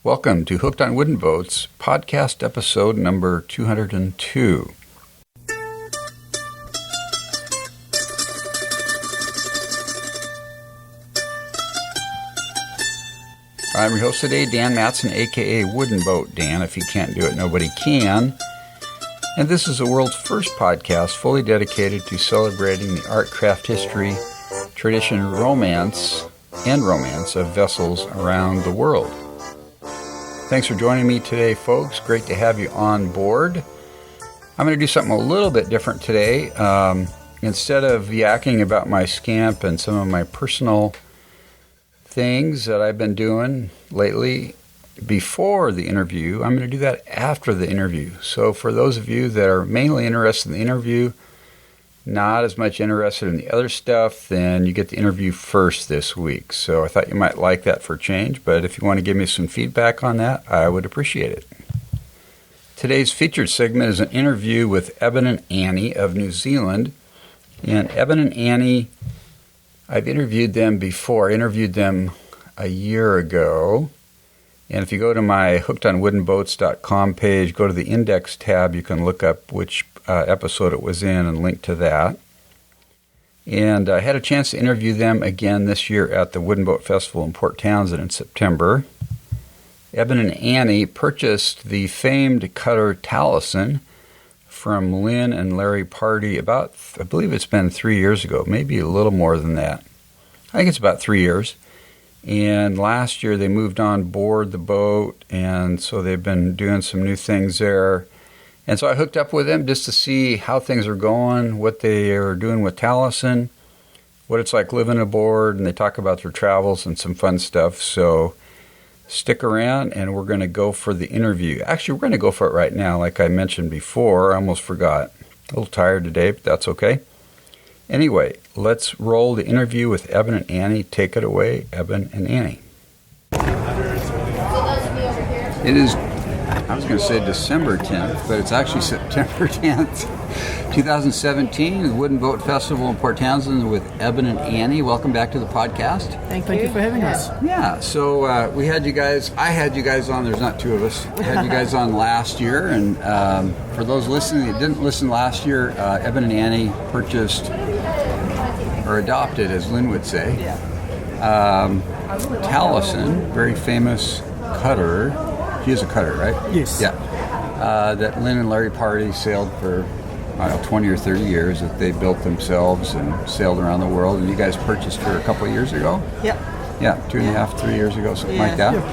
Welcome to Hooked on Wooden Boats, podcast episode number 202. I'm your host today, Dan Matson, a.k.a. Wooden Boat Dan. If you can't do it, nobody can. And this is the world's first podcast fully dedicated to celebrating the art, craft, history, tradition, romance of vessels around the world. Thanks for joining me today, folks. Great to have you on board. I'm going to do something a little bit different today. Instead of yakking about my scamp and some of my personal things that I've been doing lately before the interview, I'm going to do that after the interview. So for those of you that are mainly interested in the interview, not as much interested in the other stuff, then you get the interview first this week. So I thought you might like that for a change, but if you want to give me some feedback on that, I would appreciate it. Today's featured segment is an interview with Eben Annie of New Zealand. And Eben and Annie, I've interviewed them before. I interviewed them a year ago. And if you go to my hookedonwoodenboats.com page, go to the index tab, you can look up which episode it was in and link to that. And I had a chance to interview them again this year at the Wooden Boat Festival in Port Townsend in September. Eben and Annie purchased the famed cutter Taleisin from Lin and Larry Pardey about, I believe it's been 3 years ago, maybe a little more than that. I think it's about 3 years. And last year they moved on board the boat, and so they've been doing some new things there. And so I hooked up with them just to see how things are going, what they are doing with Taleisin, what it's like living aboard, and they talk about their travels and some fun stuff. So stick around, and we're going to go for the interview. Actually, we're going to go for it right now, like I mentioned before. I almost forgot. A little tired today, but that's okay. Anyway, let's roll the interview with Eben and Annie. Take it away, Eben and Annie. It is, I was going to say December 10th, but it's actually September 10th, 2017, the Wooden Boat Festival in Port Townsend with Eben and Annie. Welcome back to the podcast. Thank you for having us. Yeah, so we had you guys, I had you guys on, there's not two of us, I had you guys on last year, and for those listening that didn't listen last year, Eben and Annie purchased, or adopted, as Lynn would say, Taleisin, very famous cutter. He is a cutter, right? Yes. Yeah. That Lin and Larry Pardey sailed for, I don't know, 20 or 30 years, that they built themselves and sailed around the world. And you guys purchased her a couple of years ago? Yep. Yeah, 2.5, 3 years ago, something like that. Yep.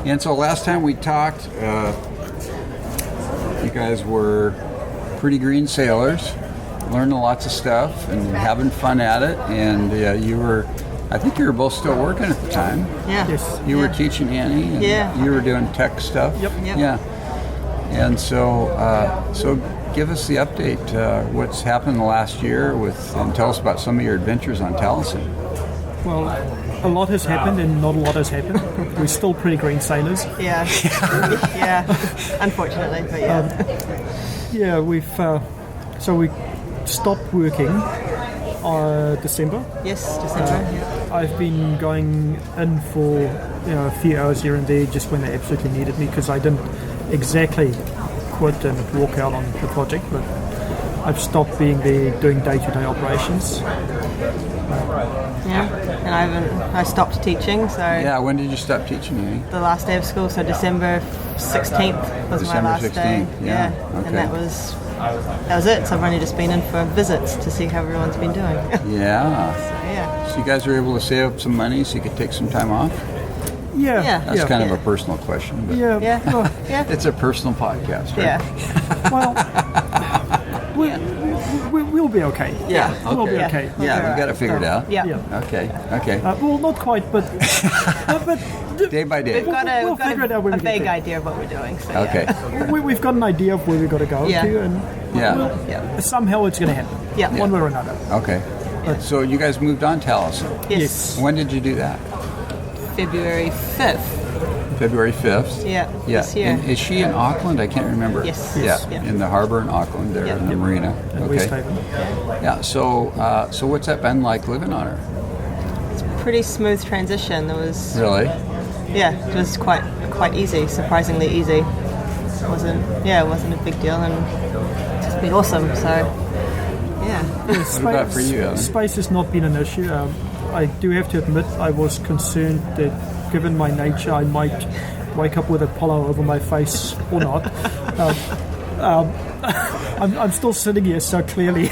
And so last time we talked, you guys were pretty green sailors, learning lots of stuff and having fun at it. And you were... I think you were both still working at the time. Yeah. Yes. You were teaching Annie, and you were doing tech stuff. Yep. Yeah. And so give us the update. What's happened the last year and tell us about some of your adventures on Taleisin. Well, a lot has happened and not a lot has happened. We're still pretty green sailors. Yeah. Yeah. Unfortunately, but yeah. We've so we stopped working. December. Yes, December. Yeah. I've been going in for a few hours here and there just when they absolutely needed me, because I didn't exactly quit and walk out on the project, but I've stopped being there doing day-to-day operations. And I stopped teaching. So yeah, when did you stop teaching, Annie? The last day of school, so December 16th was my last December 16th, day. Yeah. Okay. And that was it. So I've only just been in for visits to see how everyone's been doing. Yeah. So you guys were able to save up some money so you could take some time off? Yeah. That's kind of a personal question. But Yeah. It's a personal podcast, right? Yeah. Well, we'll be okay. Yeah. Okay. We'll be okay. Yeah, we got it figured out. Yeah. Okay. Well, not quite, but day by day. We'll figure it out when a we get vague there. idea of what we're doing. So Okay. We've got an idea of where we've got to go to, and somehow it's going to happen. Yeah. One way or another. Okay. So you guys moved on Taleisin. Yes. When did you do that? February 5th. February 5th. Yeah. This year. And is she in Auckland? I can't remember. Yes. Yeah. Yeah. In the harbor in Auckland, there in the marina. West Haven. Yeah. So what's that been like living on her? Pretty smooth transition. There was Really? it was quite easy, surprisingly easy. It wasn't a big deal, and it's just been awesome. So, yeah. What about for you, Ellen? Space has not been an issue. I do have to admit I was concerned that given my nature I might wake up with a pillow over my face or not. I'm still sitting here, so clearly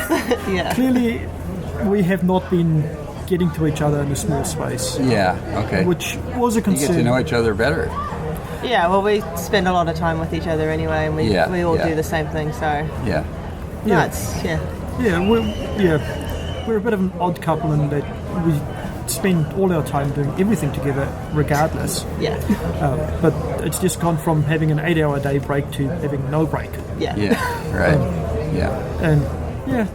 we have not been getting to each other in a small space. Yeah, okay. Which was a concern. You get to know each other better. Yeah, well, we spend a lot of time with each other anyway, and we all do the same thing, so... Yeah. We're a bit of an odd couple in that we spend all our time doing everything together regardless. Yeah. But it's just gone from having an 8-hour day break to having no break. Yeah. Yeah, right. And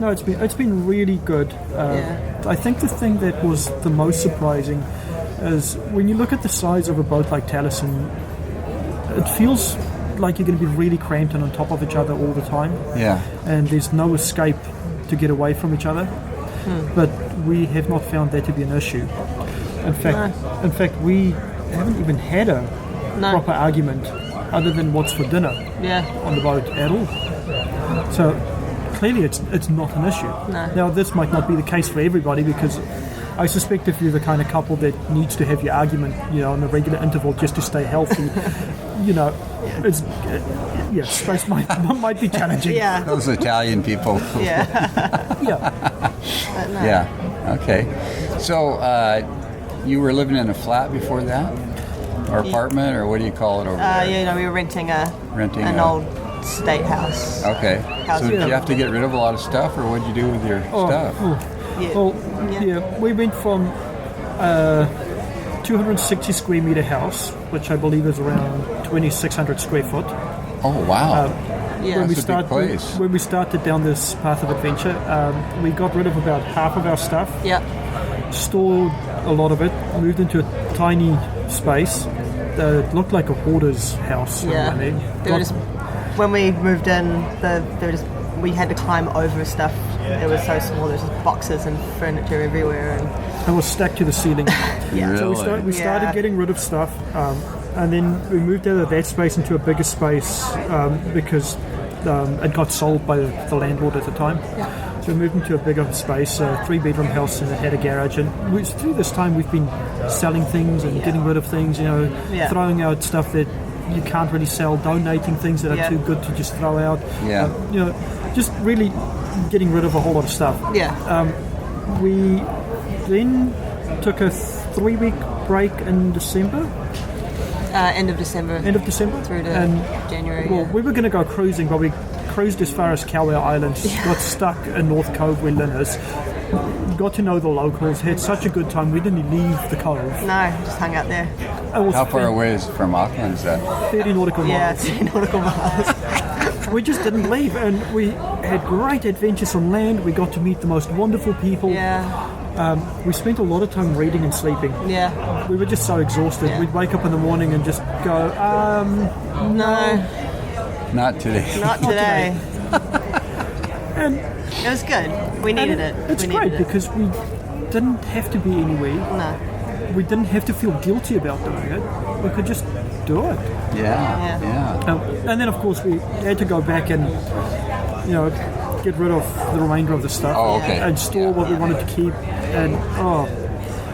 it's been really good. I think the thing that was the most surprising is when you look at the size of a boat like Taleisin, it feels like you're going to be really cramped and on top of each other all the time. Yeah. And there's no escape to get away from each other. But we have not found that to be an issue. In fact, we haven't even had a proper argument other than what's for dinner on the boat at all. So clearly it's not an issue. No. Now this might not be the case for everybody, because I suspect if you're the kind of couple that needs to have your argument, on a regular interval just to stay healthy, it's space might be challenging. Yeah. Those Italian people. Yeah. Yeah. Okay. So you were living in a flat before that, or apartment, or what do you call it over there? We were renting an old state house. Okay. So did you have to get rid of a lot of stuff, or what did you do with your stuff? We went from 260 square meter house, which I believe is around 2,600 square foot. Oh wow! When That's a big place. When we started down this path of adventure, we got rid of about half of our stuff. Yeah. Stored a lot of it. Moved into a tiny space. It looked like a hoarder's house. Yeah. When we moved in, we had to climb over stuff. It was so small. There was just boxes and furniture everywhere, and it was stacked to the ceiling. Yeah. So we started getting rid of stuff, and then we moved out of that space into a bigger space because it got sold by the landlord at the time. Yeah. So we moved into a bigger space, a 3-bedroom house, and it had a garage. And through this time, we've been selling things and getting rid of things. Throwing out stuff that you can't really sell, donating things that are too good to just throw out. Yeah. Just really getting rid of a whole lot of stuff. Yeah. We then took a 3-week break in December. End of December. Through to January. Well, we were going to go cruising, but we cruised as far as Kauai Islands, got stuck in North Cove where Lin is, got to know the locals, had such a good time. We didn't leave the cove. No, just hung out there. How far away is from Auckland is that? 30 nautical miles. Yeah, 30 nautical miles. We just didn't leave, and we had great adventures on land. We got to meet the most wonderful people. Yeah. We spent a lot of time reading and sleeping. Yeah. We were just so exhausted. Yeah. We'd wake up in the morning and just go, no. Not today. Not today. And it was good. We needed it. It's great because we didn't have to be anywhere. No. We didn't have to feel guilty about doing it. We could just do it. Yeah. And then, of course, we had to go back and, get rid of the remainder of the stuff. Oh, okay. And store what we wanted to keep. And,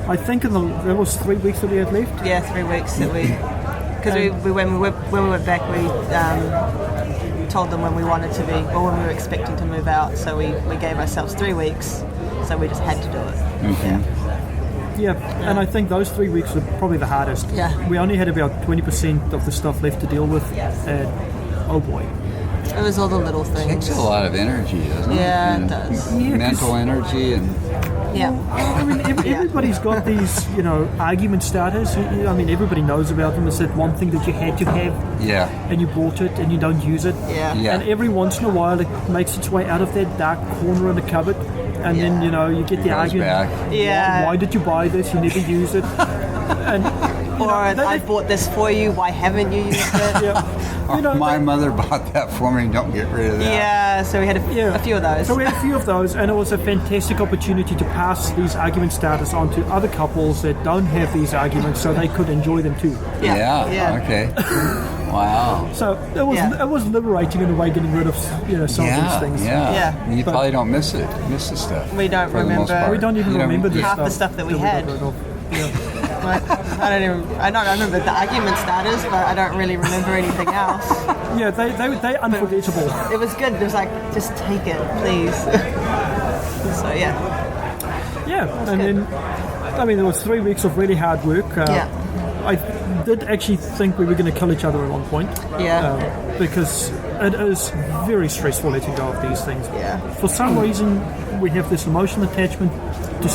I think there was 3 weeks that we had left. Yeah, 3 weeks that we... Because when we went back, we told them when we wanted to be, or when we were expecting to move out. So we gave ourselves 3 weeks. So we just had to do it. Mm-hmm. Yeah, and I think those 3 weeks were probably the hardest. Yeah. We only had about 20% of the stuff left to deal with, and oh boy. It was all the little things. It takes a lot of energy, doesn't it? Yeah, it does. Mental energy and... Yeah. I mean, everybody's got these, argument starters. Everybody knows about them. It's that one thing that you had to have. Yeah. And you bought it and you don't use it. Yeah. Yeah. And every once in a while it makes its way out of that dark corner in the cupboard. And then, you get the argument. Back. Yeah. Why did you buy this? You never use it. And or I bought this for you. Why haven't you used it? Yeah. My mother bought that for me. Don't get rid of that. Yeah, so we had a few of those. So we had a few of those, and it was a fantastic opportunity to pass these argument starters on to other couples that don't have these arguments, so they could enjoy them too. Yeah. Okay. Wow. So it was liberating in a way, getting rid of some of these things. Yeah. You probably don't miss the stuff. We don't remember. We don't even remember this half stuff. the stuff that we had. Yeah. I don't remember the argument starters, but I don't really remember anything else. Yeah, they unforgettable. It was good. It was like, just take it, please. So Yeah, and then there was 3 weeks of really hard work. I did actually think we were going to kill each other at one point. Because it is very stressful letting go of these things. For some reason, we have this emotional attachment to.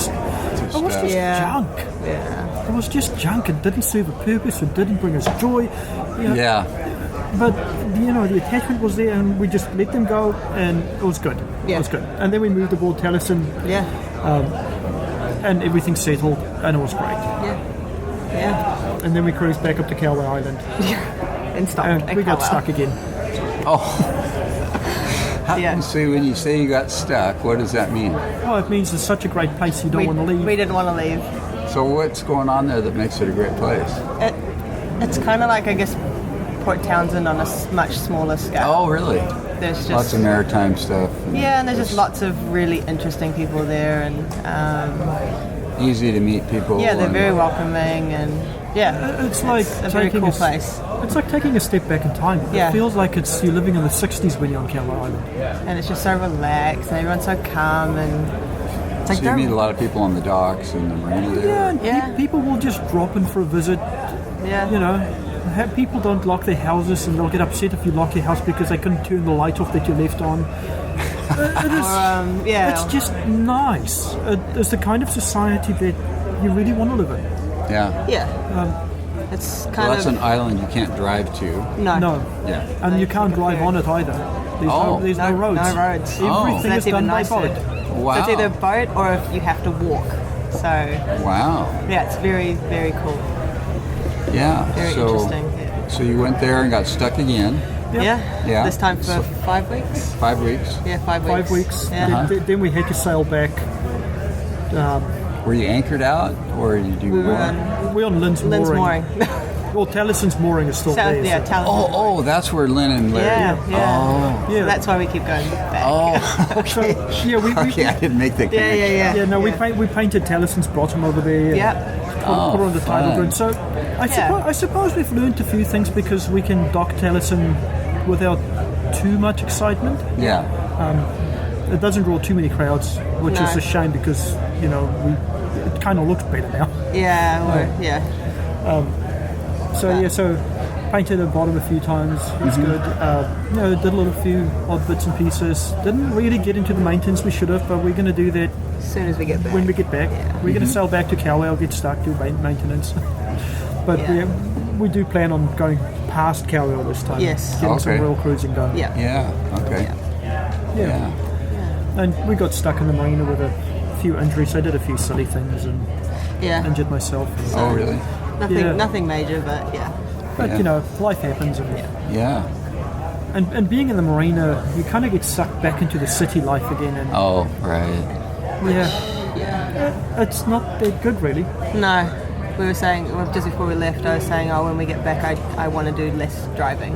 It was just junk. It was just junk. It didn't serve a purpose. It didn't bring us joy. But the attachment was there, and we just let them go, and it was good. It was good. And then we moved aboard Taleisin. And everything settled, and it was great. And then we cruised back up to Kauai Island. And stopped. And we got stuck again. So when you say you got stuck, what does that mean? Oh, it means it's such a great place you don't want to leave. We didn't want to leave. So what's going on there that makes it a great place? It's kind of like, I guess, Port Townsend on a much smaller scale. Oh, really? There's just lots of maritime stuff. And there's just lots of really interesting people there, and easy to meet people. They're very welcoming, and it's like a very cool place. It's like taking a step back in time. It feels like you're living in the 60s when you're on Kauai Island. And it's just so relaxed, and everyone's so calm, and it's like so you meet a lot of people on the docks and the marina there. People will just drop in for a visit. People don't lock their houses, and they'll get upset if you lock your house because they couldn't turn the light off that you left on. It's just nice. It's the kind of society that you really want to live in. It's that's an island you can't drive to. No. And you can't drive on it either. There's no roads. No roads. Everything is done by boat. Wow. So it's either boat or if you have to walk. So it's very, very cool. Very interesting. So you went there and got stuck again. This time for 5 weeks. 5 weeks. 5 weeks. Then we had to sail back. Were you anchored out, or did you? We're on Lin's mooring. Well, Taleisin's mooring is still there. Taleisin. That's where Lin and Larry. So that's why we keep going back. Okay. I didn't make the connection. We painted Taleisin's bottom over there. Put on the title grid. So I suppose we've learned a few things because we can dock Taleisin without too much excitement. It doesn't draw too many crowds, which is a shame because it kind of looks better now. So painted the bottom a few times. It was good. Did a few odd bits and pieces. Didn't really get into the maintenance we should have, but we're going to do that as soon as we get back. When we get back, we're going to sail back to Kauai. I'll get stuck, do maintenance. But we do plan on going past Kauai this time. Getting some real cruising done. And we got stuck in the marina with a few injuries. I did a few silly things and injured myself. Oh, really? Nothing major, but But life happens. And being in the marina, you kind of get sucked back into the city life again. And it's not that good, really. No, we were saying just before we left. I was saying, when we get back, I want to do less driving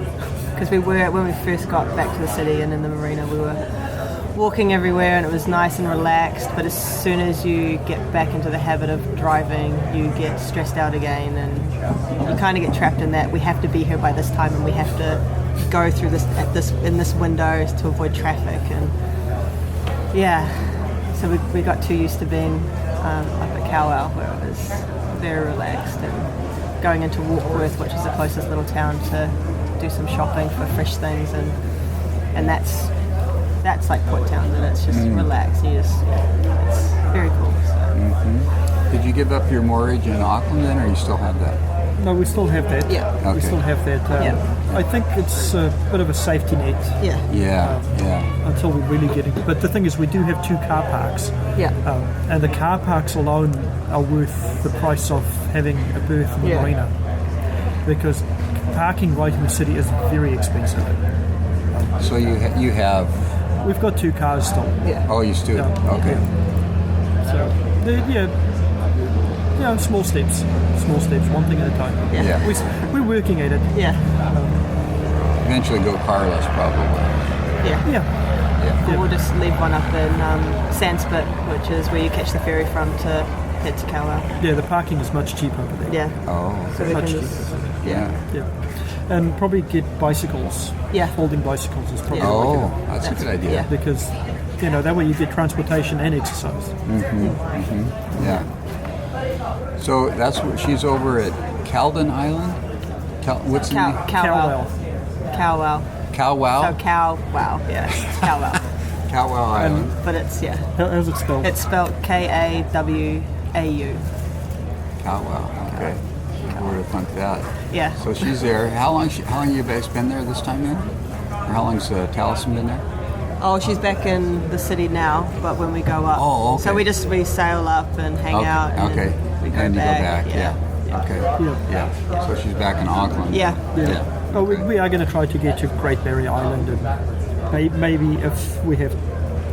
because when we first got back to the city and in the marina, we were walking everywhere and it was nice and relaxed, but as soon as you get back into the habit of driving, you get stressed out again, and you kind of get trapped in that. We have to be here by this time, and we have to go through in this window to avoid traffic, and so we got too used to being up at Kauai, where it was very relaxed, and going into Warkworth, which is the closest little town, to do some shopping for fresh things, and that's like Port Townsend. It's just relaxed. It's very cool. So. Did you give up your mortgage in Auckland then, or you still have that? No, we still have that. Yeah. We Okay. still have that. I think it's a bit of a safety net. Yeah. Until we really get into it. But the thing is, we do have 2 car parks. Yeah. And the car parks alone are worth the price of having a berth in the Yeah. marina. Because parking right in the city is very expensive. So you have. We've got 2 cars still. Yeah. Oh, you still. Yeah. Okay. So, small steps, one thing at a time. Yeah. We're working at it. Yeah. Eventually go carless, probably. Yeah. Yeah. And we'll just leave one up in Sandspit, which is where you catch the ferry from to head to Kowlow. Yeah, the parking is much cheaper over there. Yeah. Oh. So we Much can cheaper. just, Yeah. Yeah. And probably get bicycles. Yeah. Folding bicycles is probably Oh, that's a good idea. yeah. because, that way you get transportation and exercise. Yeah. So that's what she's over at Caldon Island. What's the name? Kowlow. Kowlow. Kowlow. So Kowlow. Yeah. It's Kowlow. Kowlow Island. But it's How's it spelled? It's spelled Kawau. Kowlow. Okay. Where to find that? Yeah. So she's there. How long you guys been there this time then? Or how long's Taleisin been there? Oh, she's back in the city now, but when we go up. Oh, okay. So we sail up and hang out. And Okay. then we go And you back. go back. Yeah. Okay. Yeah. Yeah. So she's back in Auckland. Yeah. Yeah. Oh, we are going to try to get to Great Barrier Island, and maybe if we have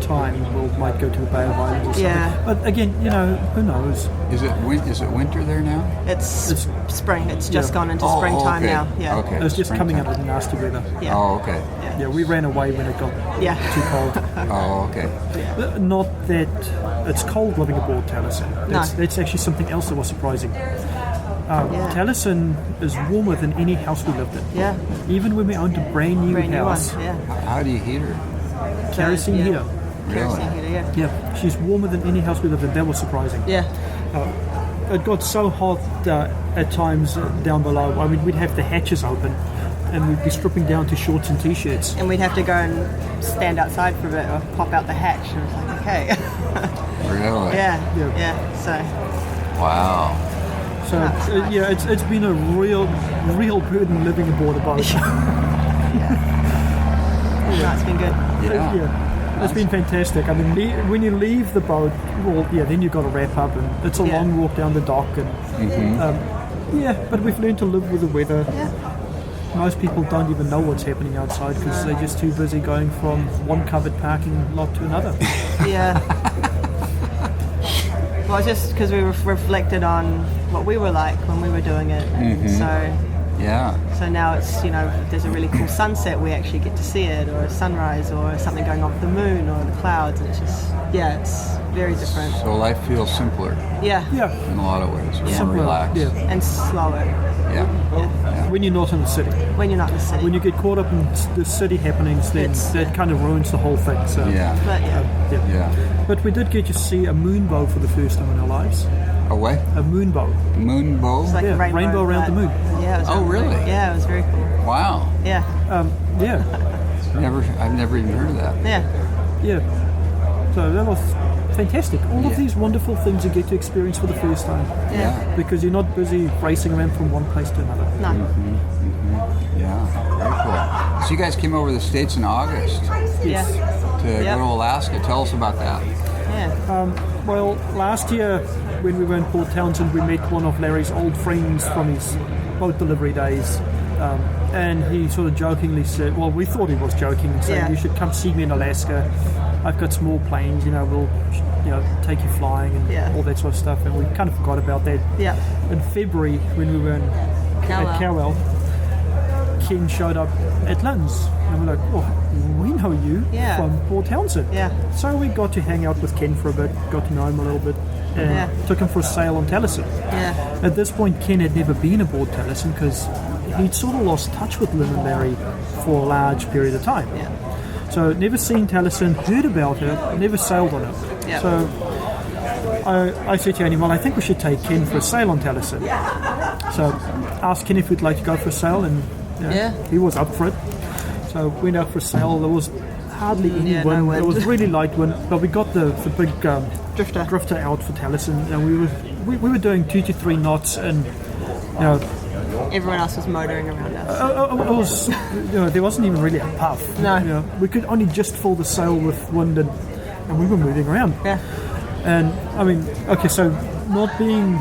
time, we might go to the Bay of Islands or something. Yeah. But again, who knows? Is it winter there now? It's spring. It's just Yeah. gone into Oh, springtime okay. now. Yeah. Okay. It's just coming Springtime. out of the nasty weather. Yeah. Oh, okay. Yeah, we ran away when it got Yeah. too cold. Oh, okay. Not that it's cold living aboard Taleisin. That's actually something else that was surprising. Taleisin is warmer than any house we lived in. Yeah. Even when we owned a brand new Brand new one. house, Yeah. How do you heat her? kerosene Yeah. heater. Kerosene heater. Yeah. Yeah, she's warmer than any house we lived in. That was surprising. Yeah. It got so hot at times down below. I mean, we'd have the hatches open, and we'd be stripping down to shorts and t-shirts. And we'd have to go and stand outside for a bit or pop out the hatch. And it was like, okay. Really? Yeah. Yeah. Yeah. So. Wow. So it's been a real burden living aboard a boat. No, it's been good. Yeah. It's been fantastic. I mean, when you leave the boat, then you've got to wrap up, and it's a long walk down the dock, and but we've learned to live with the weather. Yeah. Most people don't even know what's happening outside because they're just too busy going from one covered parking lot to another. Yeah. Well, just because we reflected on what we were like when we were doing it. Yeah. So now it's, if there's a really cool sunset, we actually get to see it, or a sunrise, or something going on with the moon or the clouds, and it's just, it's very different. So life feels simpler Yeah. Yeah, in a lot of ways. More Simpler, relaxed. yeah. And slower Yeah. when you're not in the city. when you're not in the city. When you get caught up in the city happenings, then that kind of ruins the whole thing. So Yeah. But Yeah. But we did get to see a moonbow for the first time in our lives. A what? A moonbow. Moon bow? it's like Yeah, a rainbow around the moon. Yeah. It was Oh, around the moon. really? Yeah, it was very cool. Wow. Yeah. Yeah, I've never even heard of that. Yeah. yeah. So that was fantastic. All of Yeah. these wonderful things you get to experience for the first time. Yeah. Because you're not busy racing around from one place to another. No. Yeah. Very cool. So you guys came over to the States in August Yeah. to Yep. go to Alaska. Tell us about that. Yeah. Well, last year when we were in Port Townsend, we met one of Larry's old friends from his boat delivery days. And he sort of jokingly said, well, we thought he was joking, saying, Yeah. you should come see me in Alaska. I've got small planes, we'll take you flying and Yeah. all that sort of stuff. And we kind of forgot about that. Yeah. In February, when we were Kowlow. at Kowlow, Ken showed up at Lin's. And we're like, oh, we know you Yeah. from Port Townsend. Yeah. So we got to hang out with Ken for a bit, got to know him a little bit, and Yeah. took him for a sail on Taleisin. Yeah. At this point, Ken had never been aboard Taleisin because he'd sort of lost touch with Lin and Larry for a large period of time. Yeah. So never seen Taleisin, heard about her, never sailed on her. Yeah. So I said to Annie, well, I think we should take Ken for a sail on Taleisin. So asked Ken if we'd like to go for a sail, and he was up for it. So went out for a sail. There was hardly any no wind. wind. It was really light wind, but we got the big Drifter. out for Taleisin, and we were doing 2 to 3 knots, and Everyone else was motoring around us. It was, there wasn't even really a puff. No. We could only just fill the sail with wind, and we were moving around. Yeah. And I mean, okay, so not being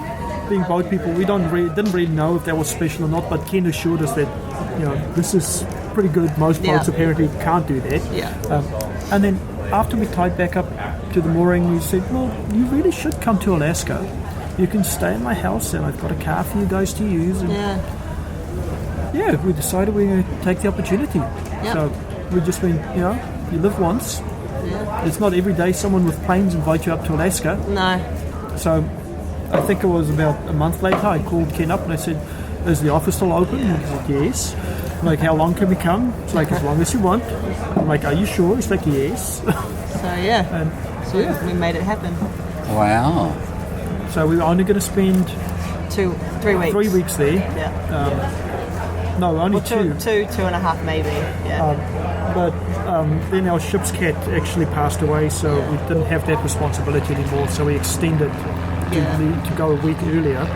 boat people, we didn't really know if that was special or not. But Ken assured us that this is pretty good. Most boats apparently can't do that. Yeah. And then after we tied back up to the mooring, we said, well, you really should come to Alaska. You can stay in my house, and I've got a car for you guys to use. And we decided we were going to take the opportunity. Yep. So we just went, you live once. Yeah. It's not every day someone with planes invite you up to Alaska. No. So I think it was about a month later, I called Ken up and I said, is the office still open? And he said, yes. I'm like, how long can we come? It's like, as long as you want. I'm like, are you sure? He's like, yes. So we made it happen. Wow. So we were only going to spend 3 weeks. 3 weeks there. Yeah. No, only two. 2.5 maybe. Yeah. But then our ship's cat actually passed away, so we didn't have that responsibility anymore. So we extended to go a week earlier.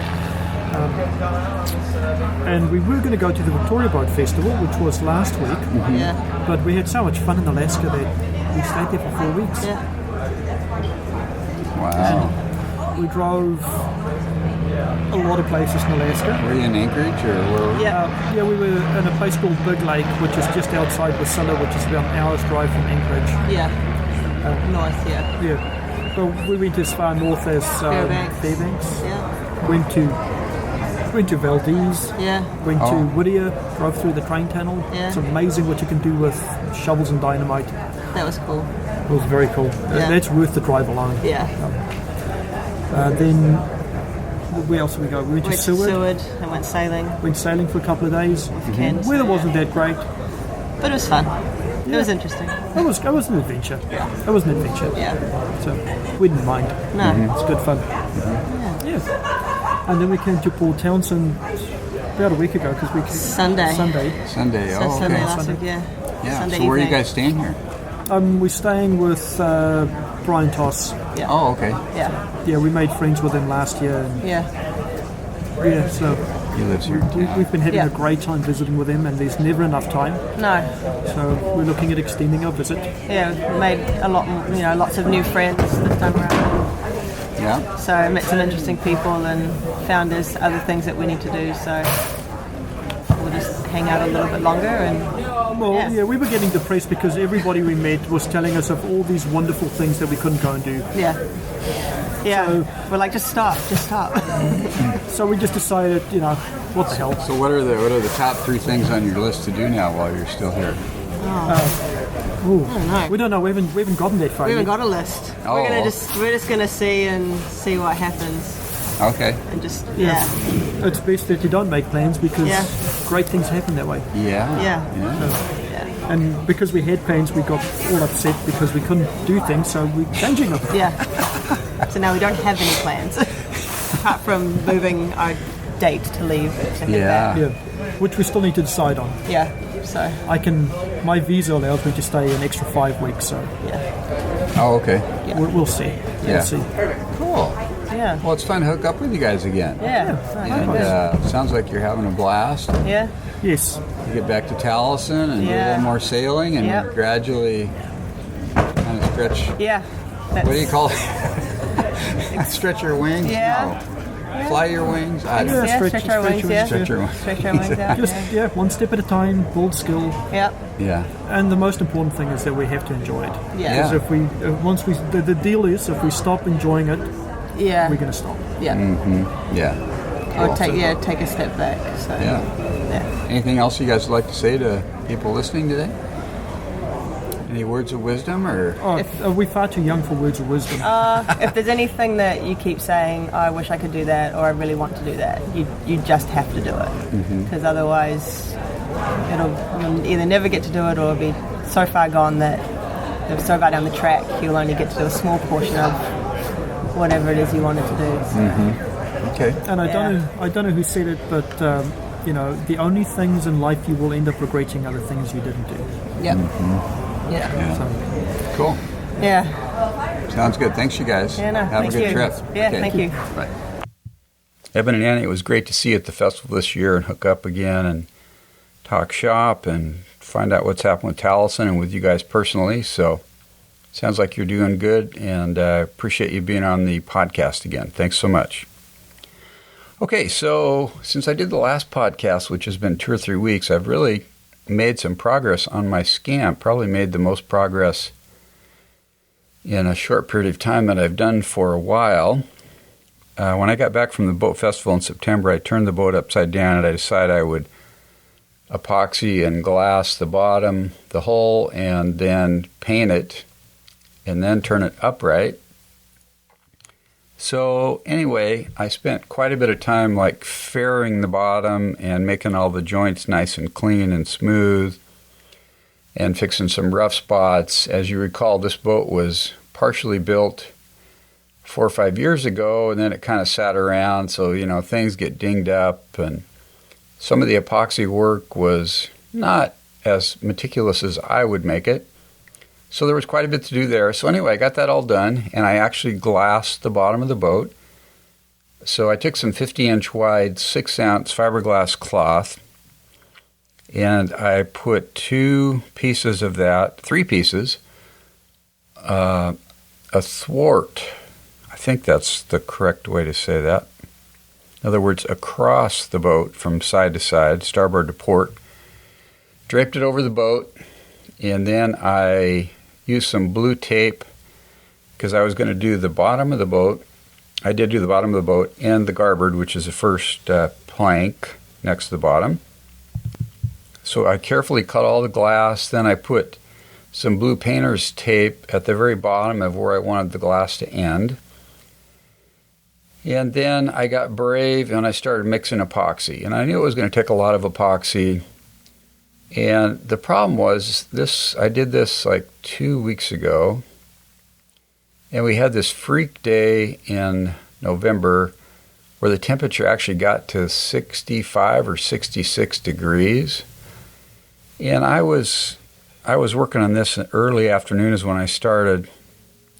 And we were going to go to the Victoria Boat Festival, which was last week. Mm-hmm. Yeah. But we had so much fun in Alaska that we stayed there for 4 weeks. Yeah. Wow. We drove a lot of places in Alaska. Were you in Anchorage or where? Yeah. We were in a place called Big Lake, which is just outside Wasilla, which is about an hour's drive from Anchorage. Yeah. North, yeah. Yeah. But we went as far north as Fairbanks. Yeah. Went to Valdez. Yeah. Went to Whittier, drove through the train tunnel. Yeah. It's amazing what you can do with shovels and dynamite. That was cool. It was very cool. Yeah. That's worth the drive alone. Yeah. Then, where else did we go? We went to Seward. And went sailing. Went sailing for a couple of days. Cairns, Weather wasn't that great. But it was fun. It was interesting. It was an adventure. Yeah. It was an adventure. Yeah. So we didn't mind. No. It's good fun. Yeah. Yeah. And then we came to Port Townsend about a week ago because we came Sunday. Sunday. So Oh, Sunday okay. last week, yeah. Yeah. Sunday So where are you evening. guys staying here? We're staying with Brian Toss. Yeah. Oh, okay. Yeah. Yeah, we made friends with him last year. And Yeah. so He lives here. we've been having Yeah. a great time visiting with him, and there's never enough time. No. So we're looking at extending our visit. Yeah, we made a lot, lots of new friends this time around. Yeah. So I met some interesting people and found there's other things that we need to do. So we'll just hang out a little bit longer and Well, we were getting depressed because everybody we met was telling us of all these wonderful things that we couldn't go and do. yeah. So- We're like, just stop. So we just decided, what the hell. So what are the top 3 things on your list to do now while you're still here? Ooh, I don't know. we don't know. We haven't gotten that far We haven't yet. got a list. Oh. We're just gonna see what happens Okay. and just It's best that you don't make plans because great things happen that way. Yeah. Yeah. Yeah. And because we had plans, we got all upset because we couldn't do things, so we're changing them. Yeah. So now we don't have any plans apart from moving our date to leave. To head Yeah. back. Yeah, which we still need to decide on. Yeah. So My visa allows me to stay an extra 5 weeks, so yeah. Oh, okay. Yeah. we'll see. Yeah. We'll see. Cool. Yeah. Well, it's fun to hook up with you guys again. Yeah. And sounds like you're having a blast. Yeah. Yes. You get back to Taleisin and do a Yeah. little more sailing and Yep. gradually kind of stretch. Yeah. What do you call it? Stretch your wings? Yeah. No. Fly your wings? I don't know. Yeah, Stretch our wings. Yeah. Stretch your wings. Stretch our wings out. Just one step at a time, build skill, Yeah. Yeah. and the most important thing is that we have to enjoy it. Yeah. Because if we the deal is if we stop enjoying it, Yeah. we're going to stop. Yeah. Yeah. Or Cool. take a step back. So Yeah. yeah. Anything else you guys would like to say to people listening today? Any words of wisdom or? Are we far too young for words of wisdom? If there's anything that you keep saying, oh, I wish I could do that, or I really want to do that, you just have to do it. Because otherwise, you'll either never get to do it, or it'll be so far gone that you're so far down the track, you'll only get to do a small portion of whatever it is you wanted to do. So. Okay. And I don't know who said it, but the only things in life you will end up regretting are the things you didn't do. Yep. Yeah. Yeah. Cool. Yeah. Sounds good. Thanks, you guys. Yeah, no, Have thank a good you. trip. Yeah, Okay. thank you. Bye. Eben and Annie, it was great to see you at the festival this year and hook up again and talk shop and find out what's happened with Taleisin and with you guys personally. So sounds like you're doing good, and I appreciate you being on the podcast again. Thanks so much. Okay, so since I did the last podcast, which has been 2 or 3 weeks, I've really made some progress on my scamp. Probably made the most progress in a short period of time that I've done for a while. When I got back from the boat festival in September, I turned the boat upside down and I decided I would epoxy and glass the bottom, the hull, and then paint it and then turn it upright. So anyway, I spent quite a bit of time like fairing the bottom and making all the joints nice and clean and smooth and fixing some rough spots. As you recall, this boat was partially built 4 or 5 years ago, and then it kind of sat around, so things get dinged up, and some of the epoxy work was not as meticulous as I would make it. So there was quite a bit to do there. So anyway, I got that all done, and I actually glassed the bottom of the boat. So I took some 50-inch wide 6-ounce fiberglass cloth, and I put 2 pieces of that, 3 pieces, athwart. I think that's the correct way to say that. In other words, across the boat from side to side, starboard to port. Draped it over the boat, and then I used some blue tape because I was going to do the bottom of the boat. I did do the bottom of the boat and the garboard, which is the first plank next to the bottom. So I carefully cut all the glass. Then I put some blue painter's tape at the very bottom of where I wanted the glass to end. And then I got brave and I started mixing epoxy. And I knew it was going to take a lot of epoxy. And the problem was I did this like 2 weeks ago. And we had this freak day in November where the temperature actually got to 65 or 66 degrees. And I was working on this in early afternoon is when I started,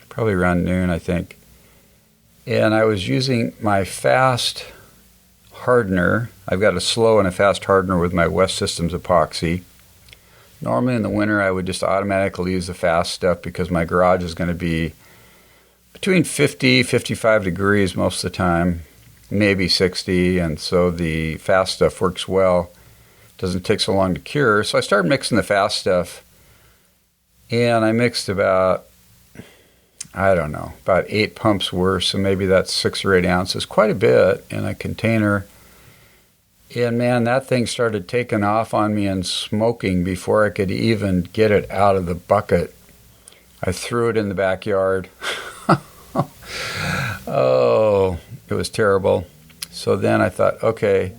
probably around noon, I think. And I was using my fast hardener. I've got a slow and a fast hardener with my West Systems epoxy. Normally in the winter, I would just automatically use the fast stuff because my garage is going to be between 50, 55 degrees most of the time, maybe 60. And so the fast stuff works well. Doesn't take so long to cure. So I started mixing the fast stuff. And I mixed about 8 pumps worth, so maybe that's 6 or 8 ounces, quite a bit in a container. And man, that thing started taking off on me and smoking before I could even get it out of the bucket. I threw it in the backyard. Oh, it was terrible. So then I thought, okay,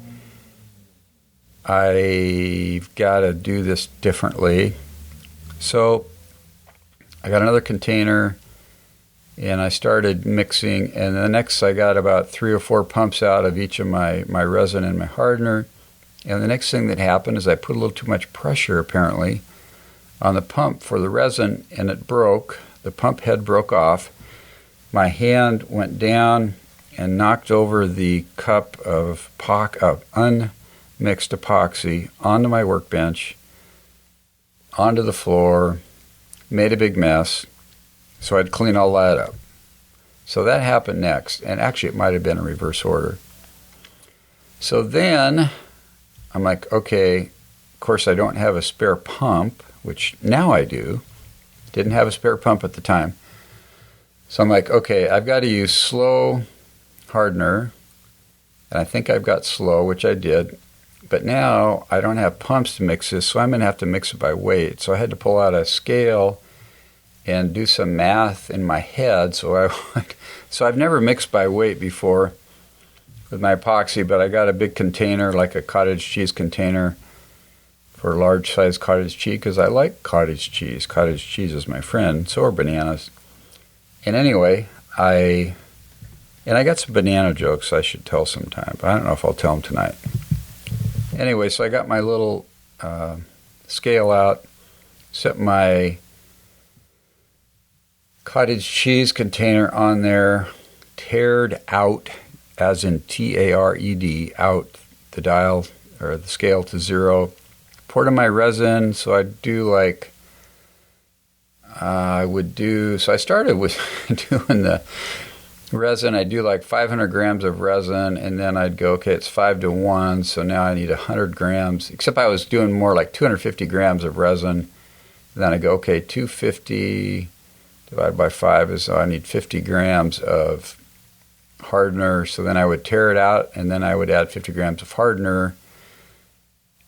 I've got to do this differently. So I got another container, and I started mixing, and the next I got about 3 or 4 pumps out of each of my resin and my hardener. And the next thing that happened is I put a little too much pressure, apparently, on the pump for the resin, and it broke. The pump head broke off. My hand went down and knocked over the cup of unmixed epoxy onto my workbench, onto the floor, made a big mess. So I had to clean all that up. So that happened next. And actually, it might have been in reverse order. So then I'm like, okay, of course, I don't have a spare pump, which now I do. Didn't have a spare pump at the time. So I'm like, okay, I've got to use slow hardener. And I think I've got slow, which I did. But now I don't have pumps to mix this, so I'm going to have to mix it by weight. So I had to pull out a scale and do some math in my head. So I've never mixed by weight before with my epoxy, but I got a big container, like a cottage cheese container for large size cottage cheese, because I like cottage cheese. Cottage cheese is my friend. So are bananas. And anyway, I got some banana jokes I should tell sometime, but I don't know if I'll tell them tonight. Anyway, so I got my little scale out, set my cottage cheese container on there, tared out as in Tared, out the dial or the scale to 0. Poured in my resin, so I'd do like, so I started with doing the resin. I'd do like 500 grams of resin, and then I'd go, okay, it's 5-to-1, so now I need 100 grams, except I was doing more like 250 grams of resin. Then I go, okay, 250 divided by 5 is, so I need 50 grams of hardener. So then I would tear it out, and then I would add 50 grams of hardener.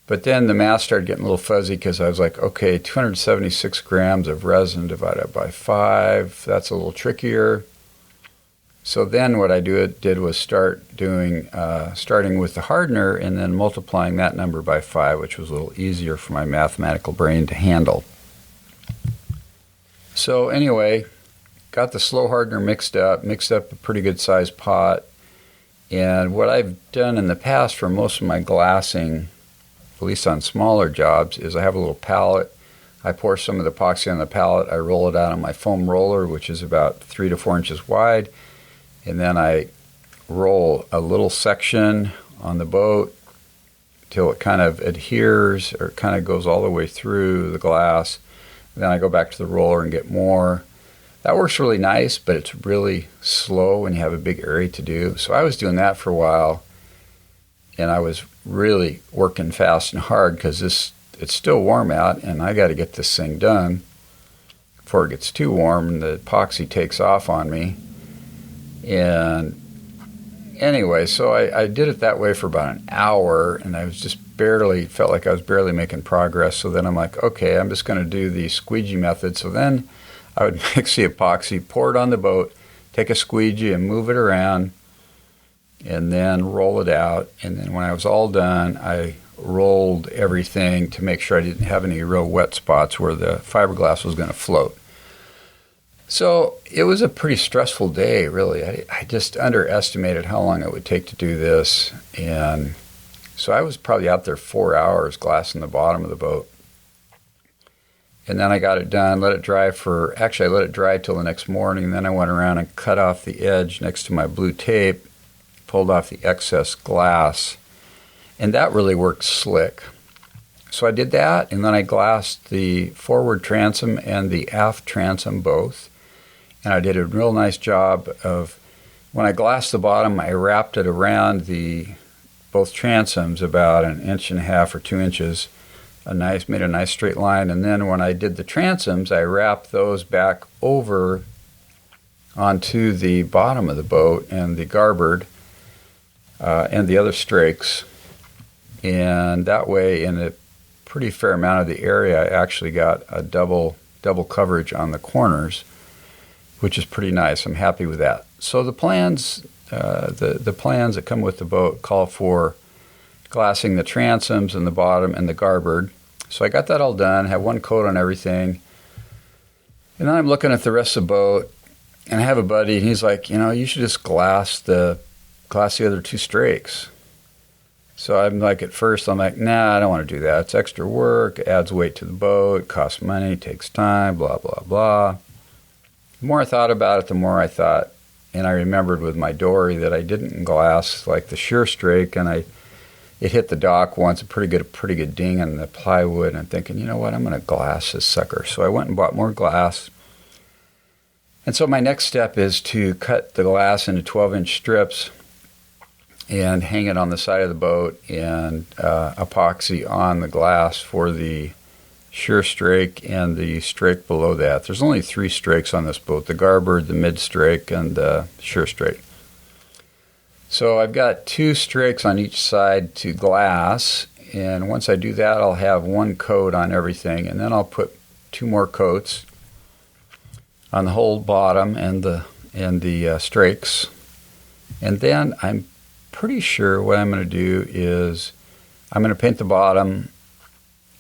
But then the math started getting a little fuzzy because I was like, okay, 276 grams of resin divided by 5, that's a little trickier. So then what I did was starting with the hardener and then multiplying that number by 5, which was a little easier for my mathematical brain to handle. So anyway, got the slow hardener mixed up a pretty good sized pot. And what I've done in the past for most of my glassing, at least on smaller jobs, is I have a little pallet. I pour some of the epoxy on the pallet. I roll it out on my foam roller, which is about 3 to 4 inches wide. And then I roll a little section on the boat till it kind of adheres or kind of goes all the way through the glass. Then I go back to the roller and get more. That works really nice, but it's really slow when you have a big area to do. So I was doing that for a while, and I was really working fast and hard because it's still warm out, and I got to get this thing done before it gets too warm and the epoxy takes off on me. And anyway, so I did it that way for about an hour, and I was just felt like I was barely making progress. So then I'm like, okay, I'm just going to do the squeegee method. So then I would mix the epoxy, pour it on the boat, take a squeegee and move it around, and then roll it out. And then when I was all done, I rolled everything to make sure I didn't have any real wet spots where the fiberglass was going to float. So it was a pretty stressful day, really. I just underestimated how long it would take to do this. And so I was probably out there 4 hours glassing the bottom of the boat. And then I got it done, let it dry I let it dry till the next morning. Then I went around and cut off the edge next to my blue tape, pulled off the excess glass. And that really worked slick. So I did that, and then I glassed the forward transom and the aft transom both. And I did a real nice job of, when I glassed the bottom, I wrapped it around both transoms about 1.5 inches or 2 inches. Made a nice straight line. And then when I did the transoms, I wrapped those back over onto the bottom of the boat and the garboard and the other strakes. And that way, in a pretty fair amount of the area, I actually got a double coverage on the corners, which is pretty nice. I'm happy with that. So the plans that come with the boat call for glassing the transoms and the bottom and the garboard. So I got that all done, have one coat on everything. And then I'm looking at the rest of the boat, and I have a buddy, and he's like, you should just glass the other 2 strakes. So I'm like, at first, I'm like, nah, I don't want to do that. It's extra work, it adds weight to the boat, costs money, takes time, blah, blah, blah. The more I thought about it, the more I thought, and I remembered with my dory that I didn't glass like the sheer strake, and it hit the dock once, a pretty good ding on the plywood, and I'm thinking, you know what, I'm going to glass this sucker. So I went and bought more glass. And so my next step is to cut the glass into 12-inch strips and hang it on the side of the boat and epoxy on the glass for the sheer strake and the strake below that. There's only 3 strakes on this boat, the garboard, the mid strake, and the sheer strake. So I've got 2 strakes on each side to glass, and once I do that, I'll have 1 coat on everything, and then I'll put 2 more coats on the whole bottom and the strakes. And then I'm pretty sure what I'm going to do is I'm going to paint the bottom.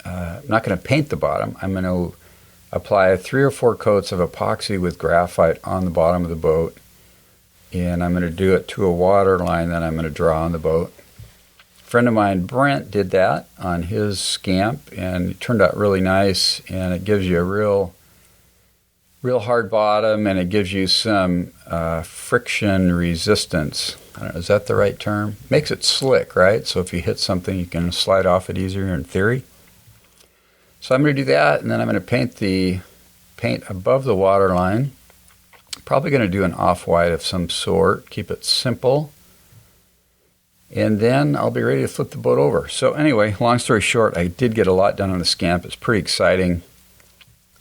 I'm not going to paint the bottom. I'm going to apply 3 or 4 coats of epoxy with graphite on the bottom of the boat. And I'm going to do it to a water line that I'm going to draw on the boat. A friend of mine, Brent, did that on his Scamp, and it turned out really nice, and it gives you a real real hard bottom, and it gives you some friction resistance. I don't know, is that the right term? Makes it slick, right? So if you hit something, you can slide off it easier in theory. So I'm going to do that, and then I'm going to paint above the waterline. Probably going to do an off-white of some sort, keep it simple. And then I'll be ready to flip the boat over. So anyway, long story short, I did get a lot done on the Scamp. It's pretty exciting.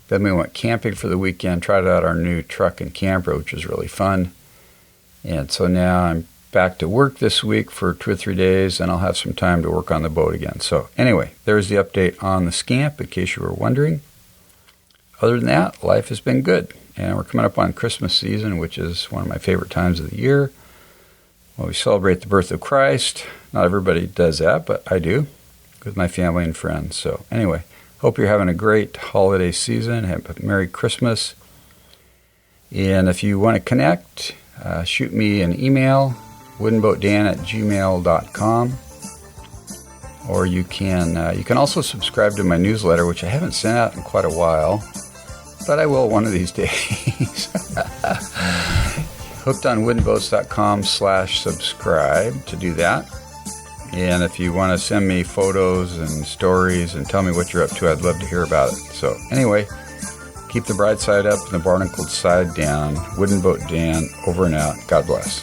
Then we went camping for the weekend, tried out our new truck and camper, which was really fun. And so now I'm back to work this week for 2 or 3 days, and I'll have some time to work on the boat again. So anyway, there's the update on the Scamp, in case you were wondering. Other than that, life has been good. And we're coming up on Christmas season, which is one of my favorite times of the year. Well, we celebrate the birth of Christ. Not everybody does that, but I do with my family and friends. So anyway, hope you're having a great holiday season. Have a Merry Christmas. And if you want to connect, shoot me an email, woodenboatdan@gmail.com. Or you can also subscribe to my newsletter, which I haven't sent out in quite a while, but I will one of these days. hookedonwoodenboats.com/subscribe to do that. And if you want to send me photos and stories and tell me what you're up to, I'd love to hear about it. So anyway, keep the bright side up and the barnacled side down. Wooden Boat Dan, over and out. God bless.